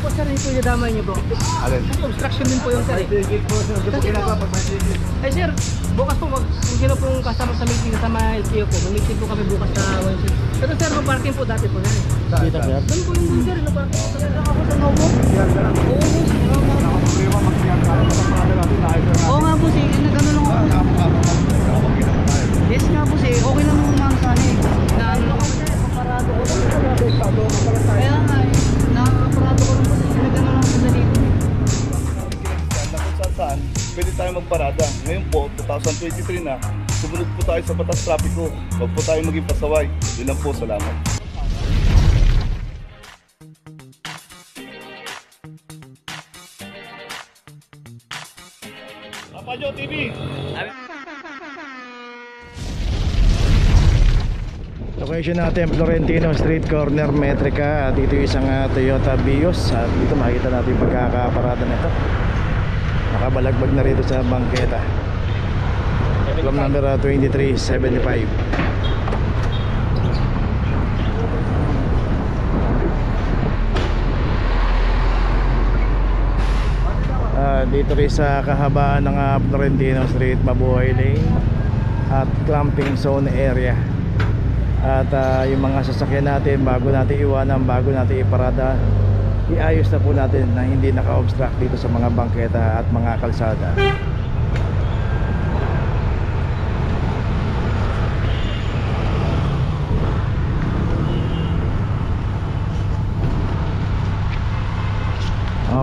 po sir, hindi po idadamay niyo bro. Alin? Kasi obstruction din po yung sir. Eh sir, bukas po kung sino pong kasama sa meeting kasama LTO po, mag-meeting po kami bukas sa Wednesday. Pero sir, no parking po dati po sir. Dito sir. Doon po yung sir, no parking po sir. Ako sa Novo. Oo nga po si, nagano lang ako. Yes nga po si, okay lang naman sana eh. Na ano lang ako sir, paparado ko. Kaya nga eh, nakaparado ko lang po sir, nagano lang po sa dito. Saan pwede tayo magparada. Ngayon po, 2023 na, sumunod po tayo sa batas trapiko. Huwag po tayo maging pasaway. Yun lang po, salamat. Papadyo TV! Location natin Florentino Street, corner Metrica. Dito yung isang Toyota Vios. At dito makikita natin yung pagkakaparada nito. Nakabalagbag na rito sa bangketa. Club number 2375. Dito rin sa kahabaan ng Florentino Street, Mabuhay Lane at clamping zone area. At yung mga sasakyan natin, bago natin iwanan, bago natin iparada, iayos na po natin na hindi naka-obstruct dito sa mga bangketa at mga kalsada.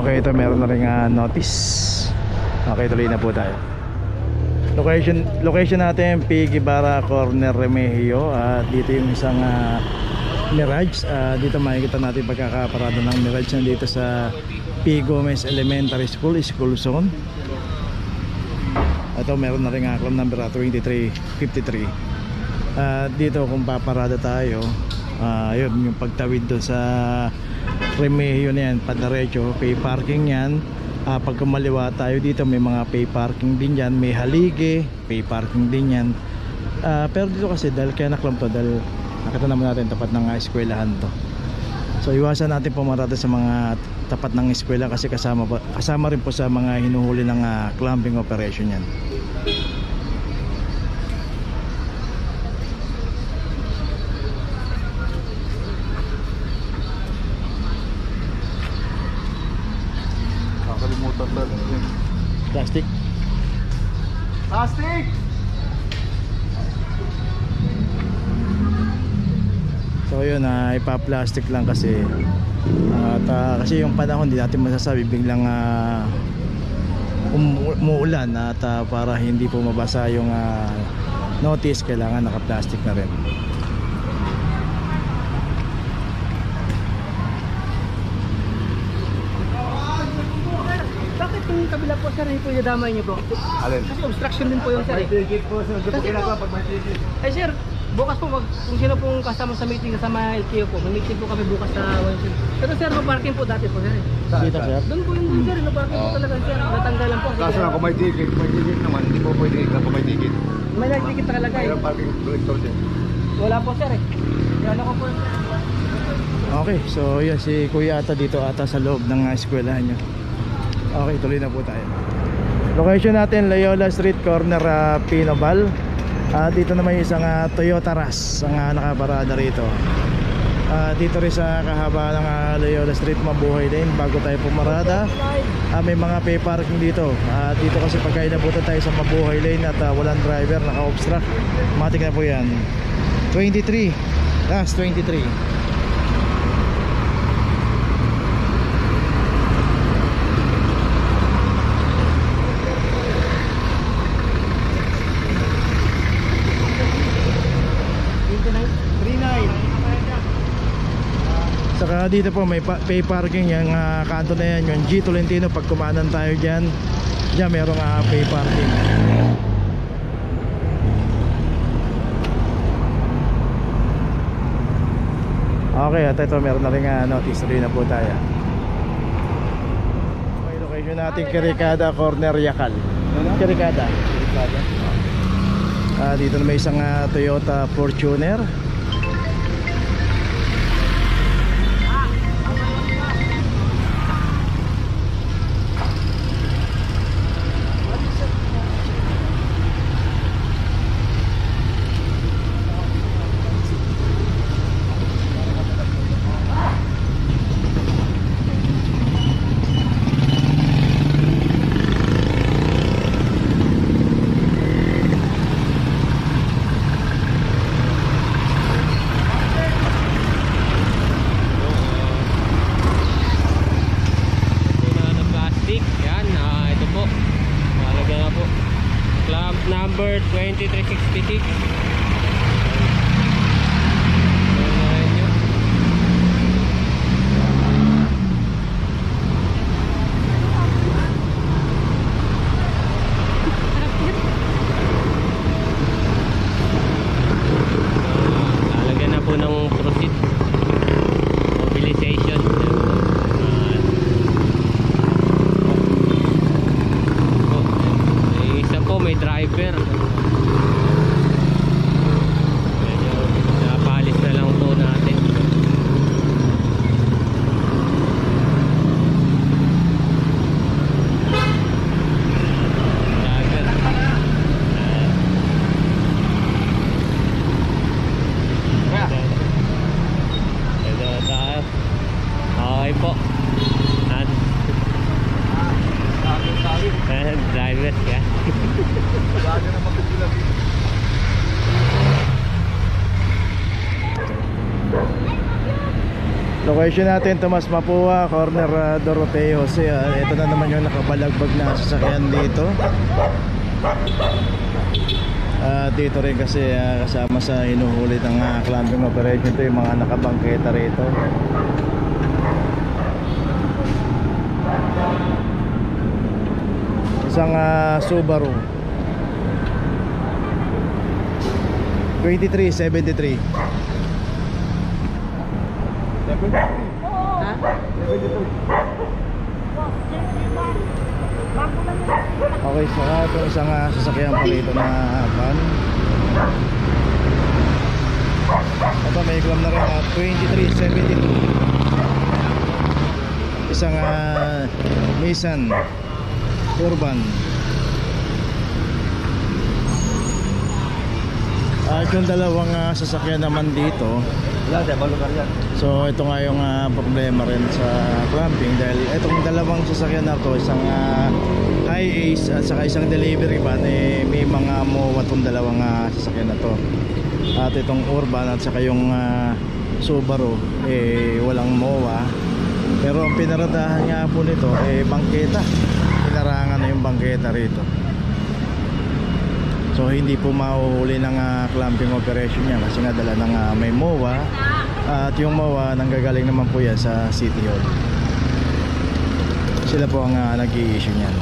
Okay, ito meron na rin notice. Okay, tuloy na po tayo. Location natin P. Guevara, corner Remigio. Dito yung isang Mirage. Dito makikita natin pagkakaparada ng Mirage nandito sa P. Gomez Elementary School, school zone. Ito meron na rin club number 2353. Dito kung paparada tayo, yun yung pagtawid doon sa Remigio na yan, padaretso, pay parking yan. Pag kumaliwa tayo dito, may mga pay parking din yan, may halige, pay parking din yan. Pero dito kasi dahil kaya naklam to, dahil nakita naman natin tapat ng eskwelahan to. So iwasan natin pumarada sa mga tapat ng eskwela kasi kasama rin po sa mga hinuhuli ng clamping operation yan. Kakalimutan lang yun. Plastic. Plastic! So yun, ipa-plastic lang kasi at kasi yung panahon hindi natin masasabi, biglang umuulan at para hindi po mabasa yung notice, kailangan naka-plastic na rin. Bakit yung kabila po sir, hindi po idadamay niyo bro? Alin? Kasi obstruction din po yung sir. Ticket po sir, hindi po ginagawa pag may ticket. Eh sir, bukas po kung sino pong kasama sa meeting kasama LTO po, mag-meeting po kami bukas sa Wednesday. Pero sir, no parking po dati po sir. Dito sir. Doon po yung sir, no parking po talaga sir. Natanggalan po. Kaso nga kung may ticket naman, hindi po pwede na kung may ticket. May nag-ticket talaga eh. Mayroon parking collector din. Wala po sir eh. Yan ako po. Okay, so yun si Kuya ata dito ata sa loob ng eskwelahan nyo. Okay, tuloy na po tayo. Location natin Loyola Street, corner Pinobal. Dito naman yung isang Toyota Rush ang nakaparada rito. Dito rin sa kahaba ng Loyola Street, Mabuhay Lane, bago tayo pumarada, may mga pay parking dito. Dito kasi pagka inabutan tayo sa Mabuhay Lane at walang driver, naka-obstruct, matik na po yan. 23 last 23. Saka dito po may pay parking yung kanto na yan, yung G Tolentino. Pag kumanan tayo dyan, dyan merong pay parking. Okay, at ito meron na rin notice rin na po tayo. Okay, location natin Kirikada, corner Yakal. Kirikada. Dito na may isang Toyota Fortuner. number 2366. Lalagyan na po ng proceed mobilization. Isa po may driver. Medyo napalis na lang po natin. Ito tayo. Okay po. Driver ka. Lagi naman ito sila dito. Location natin Tomas Mapua, corner Doroteo Jose. Ito na naman yung nakabalagbag na sasakyan dito. Dito rin kasi kasama sa hinuhuli ng clamping operation ito yung mga nakabangketa rito. Isang Subaru 2373. Okay, so ito isang sasakyan pa rito na van. Ito may iklam na rin 2372. Isang Nissan Urban. At yung dalawang sasakyan naman dito. So ito nga yung problema rin sa clamping dahil itong dalawang sasakyan na to, isang high ace at saka isang delivery van, may mga MOA itong dalawang sasakyan na to. At itong Urban at saka yung Subaru walang MOA. Pero ang pinaradahan nga po nito bangketa. Pinarangan na yung bangketa rito. So hindi po mahuhuli ng clamping operation niya kasi nga dala ng may MOA. At yung MOA nanggagaling naman po yan sa City Hall. Sila po ang nag-i-issue niyan.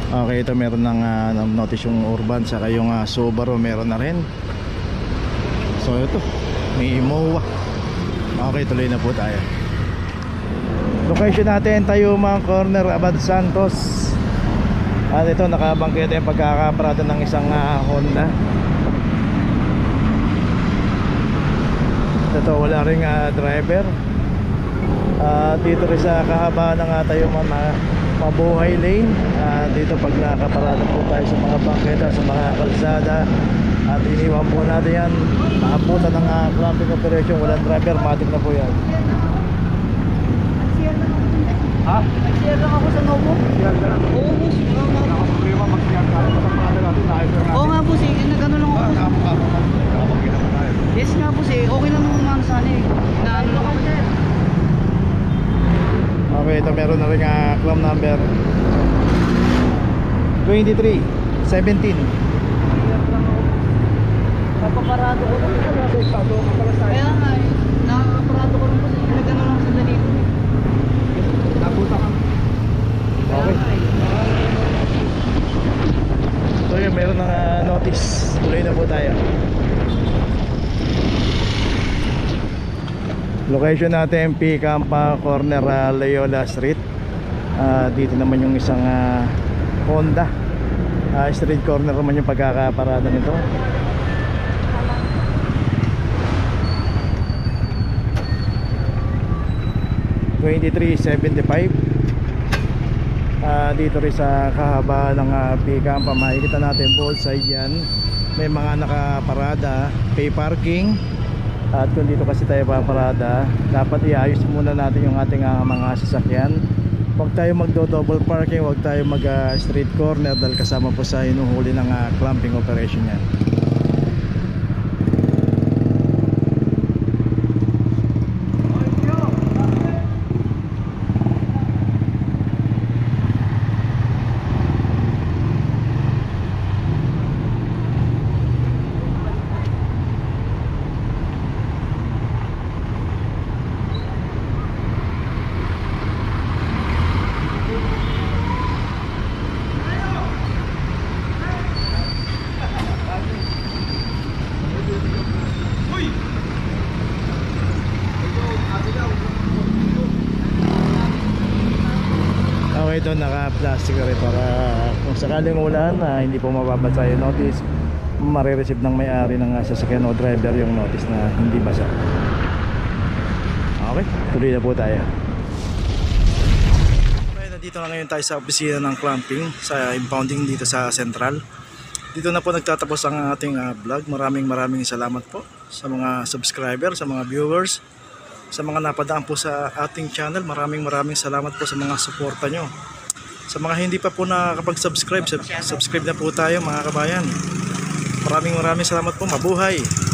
Okay, ito meron ng notice yung Urban saka yung Subaru meron na rin. So ito may MOA. Okay, tuloy na po tayo. Location natin Tayumang corner Abad Santos. At ito nakabangketa yung pagkakaparada ng isang Honda. Ito wala ring driver. Dito rin sa kahabaan ng Tayumang Mabuhay Lane. Dito pag nakaparada po tayo sa mga bangketa, sa mga kalsada at iniwan po natin yan, maabutan ng clamping operation, walang driver, matik na po yan. Nag-share lang ako sa Novo. Oo, boss. Oo nga, boss. Nag-ano lang ako. Yes nga, boss. Okay lang naman sana eh. Naano lang ako. Okay, ito meron na rin clam number 2317. Napaparado ko lang. Kaya nga eh. Nakaparado ko lang, boss. Nag-ano lang sa dalito eh. Okay. So yun, meron ng notice. Tuloy na po tayo. Location natin P-Campa corner Loyola Street. Dito naman yung isang Honda. Street corner naman yung pagkakaparada nito. $23.75. Dito rin sa kahaba ng P-Campa, makikita natin both side yan. May mga nakaparada, pay parking. At kung dito kasi tayo paparada, dapat iayos muna natin yung ating mga sasakyan. Huwag tayo magdo-double parking, huwag tayo mag-street corner dahil kasama po sa hinuhuli ng clamping operation yan. kayo doon, naka-plastic na rin para kung sakaling ulan na hindi po mababasa yung notice, marireceive ng may-ari ng sasakyan o driver yung notice na hindi basa. Okay, tuloy na po tayo. Okay, nandito na ngayon tayo sa opisina ng clamping sa impounding dito sa Central. Dito na po nagtatapos ang ating vlog. Maraming salamat po sa mga subscriber, sa mga viewers, sa mga napadaan po sa ating channel. Maraming salamat po sa mga suporta nyo. Sa mga hindi pa po nakakapag-subscribe, subscribe na po tayo mga kabayan. Maraming salamat po. Mabuhay!